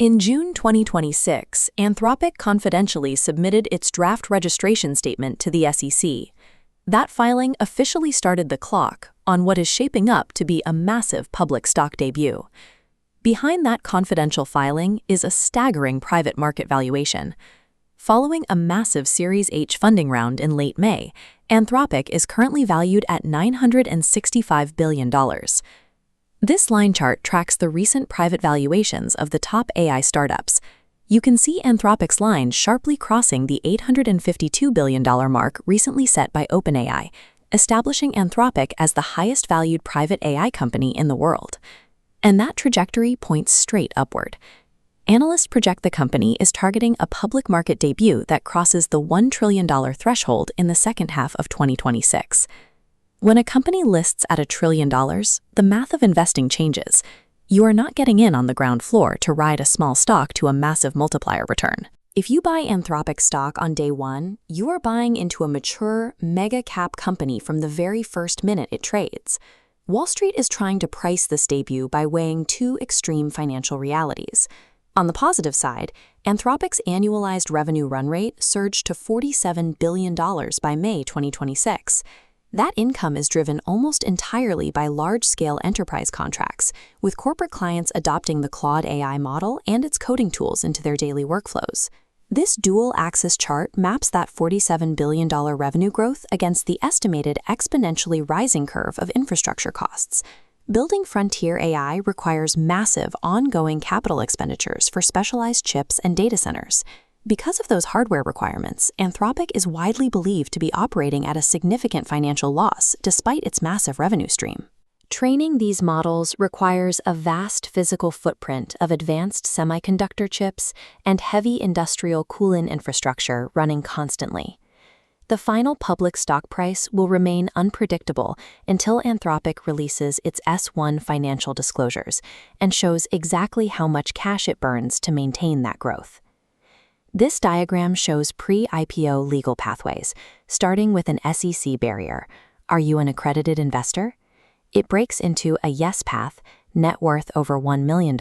In June 2026, Anthropic confidentially submitted its draft registration statement to the SEC. That filing officially started the clock on what is shaping up to be a massive public stock debut. Behind that confidential filing is a staggering private market valuation. Following a massive Series H funding round in late May, Anthropic is currently valued at $965 billion. This line chart tracks the recent private valuations of the top AI startups. You can see Anthropic's line sharply crossing the $852 billion mark recently set by OpenAI, establishing Anthropic as the highest valued private AI company in the world. And that trajectory points straight upward. Analysts project the company is targeting a public market debut that crosses the $1 trillion threshold in the second half of 2026. When a company lists at $1 trillion, the math of investing changes. You are not getting in on the ground floor to ride a small stock to a massive multiplier return. If you buy Anthropic stock on day one, you are buying into a mature, mega-cap company from the very first minute it trades. Wall Street is trying to price this debut by weighing two extreme financial realities. On the positive side, Anthropic's annualized revenue run rate surged to $47 billion by May 2026. That income is driven almost entirely by large-scale enterprise contracts, with corporate clients adopting the Claude AI model and its coding tools into their daily workflows. This dual-axis chart maps that $47 billion revenue growth against the estimated exponentially rising curve of infrastructure costs. Building frontier AI requires massive, ongoing capital expenditures for specialized chips and data centers. Because of those hardware requirements, Anthropic is widely believed to be operating at a significant financial loss despite its massive revenue stream. Training these models requires a vast physical footprint of advanced semiconductor chips and heavy industrial cooling infrastructure running constantly. The final public stock price will remain unpredictable until Anthropic releases its S1 financial disclosures and shows exactly how much cash it burns to maintain that growth. This diagram shows pre-IPO legal pathways, starting with an SEC barrier. Are you an accredited investor? It breaks into a yes path, net worth over $1 million,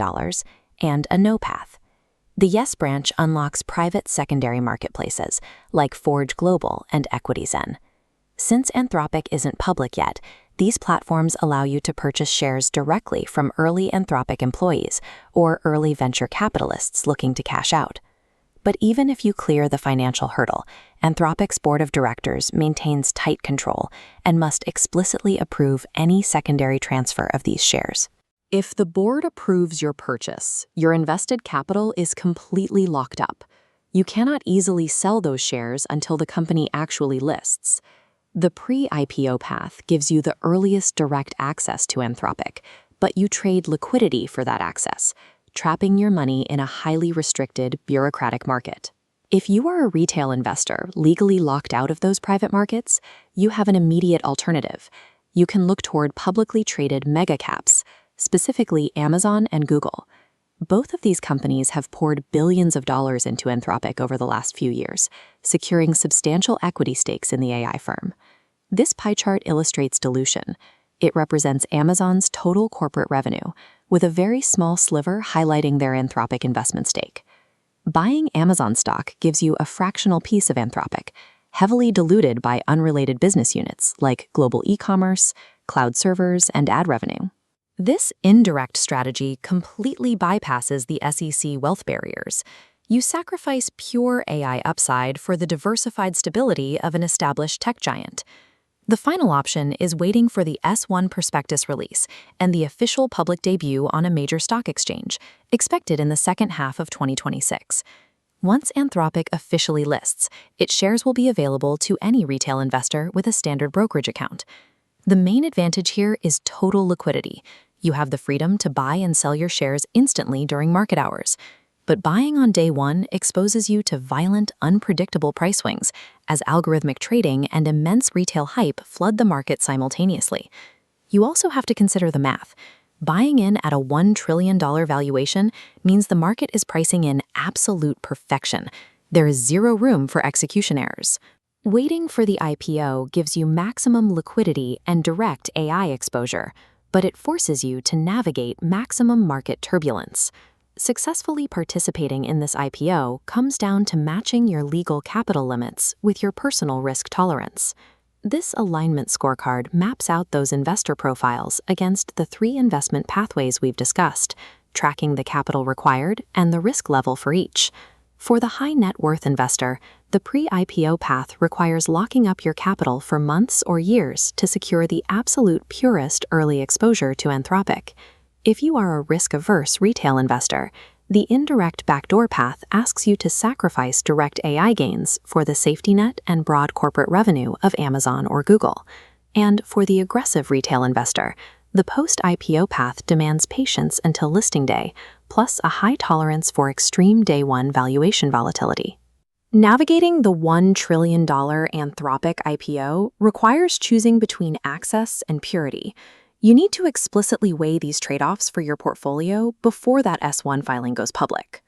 and a no path. The yes branch unlocks private secondary marketplaces, like Forge Global and EquityZen. Since Anthropic isn't public yet, these platforms allow you to purchase shares directly from early Anthropic employees or early venture capitalists looking to cash out. But even if you clear the financial hurdle, Anthropic's board of directors maintains tight control and must explicitly approve any secondary transfer of these shares. If the board approves your purchase, your invested capital is completely locked up. You cannot easily sell those shares until the company actually lists. The pre-IPO path gives you the earliest direct access to Anthropic, but you trade liquidity for that access, trapping your money in a highly restricted, bureaucratic market. If you are a retail investor legally locked out of those private markets, you have an immediate alternative. You can look toward publicly traded mega-caps, specifically Amazon and Google. Both of these companies have poured billions of dollars into Anthropic over the last few years, securing substantial equity stakes in the AI firm. This pie chart illustrates dilution. It represents Amazon's total corporate revenue, with a very small sliver highlighting their Anthropic investment stake. Buying Amazon stock gives you a fractional piece of Anthropic, heavily diluted by unrelated business units like global e-commerce, cloud servers, and ad revenue. This indirect strategy completely bypasses the SEC wealth barriers. You sacrifice pure AI upside for the diversified stability of an established tech giant. The final option is waiting for the S1 prospectus release and the official public debut on a major stock exchange, expected in the second half of 2026. Once Anthropic officially lists, its shares will be available to any retail investor with a standard brokerage account. The main advantage here is total liquidity. You have the freedom to buy and sell your shares instantly during market hours. But buying on day one exposes you to violent, unpredictable price swings as algorithmic trading and immense retail hype flood the market simultaneously. You also have to consider the math. Buying in at a $1 trillion valuation means the market is pricing in absolute perfection. There is zero room for execution errors. Waiting for the IPO gives you maximum liquidity and direct AI exposure, but it forces you to navigate maximum market turbulence. Successfully participating in this IPO comes down to matching your legal capital limits with your personal risk tolerance. This alignment scorecard maps out those investor profiles against the 3 investment pathways we've discussed, tracking the capital required and the risk level for each. For the high net worth investor, the pre-IPO path requires locking up your capital for months or years to secure the absolute purest early exposure to Anthropic. If you are a risk-averse retail investor, the indirect backdoor path asks you to sacrifice direct AI gains for the safety net and broad corporate revenue of Amazon or Google. And for the aggressive retail investor, the post-IPO path demands patience until listing day, plus a high tolerance for extreme day-one valuation volatility. Navigating the $1 trillion Anthropic IPO requires choosing between access and purity. You need to explicitly weigh these trade-offs for your portfolio before that S1 filing goes public.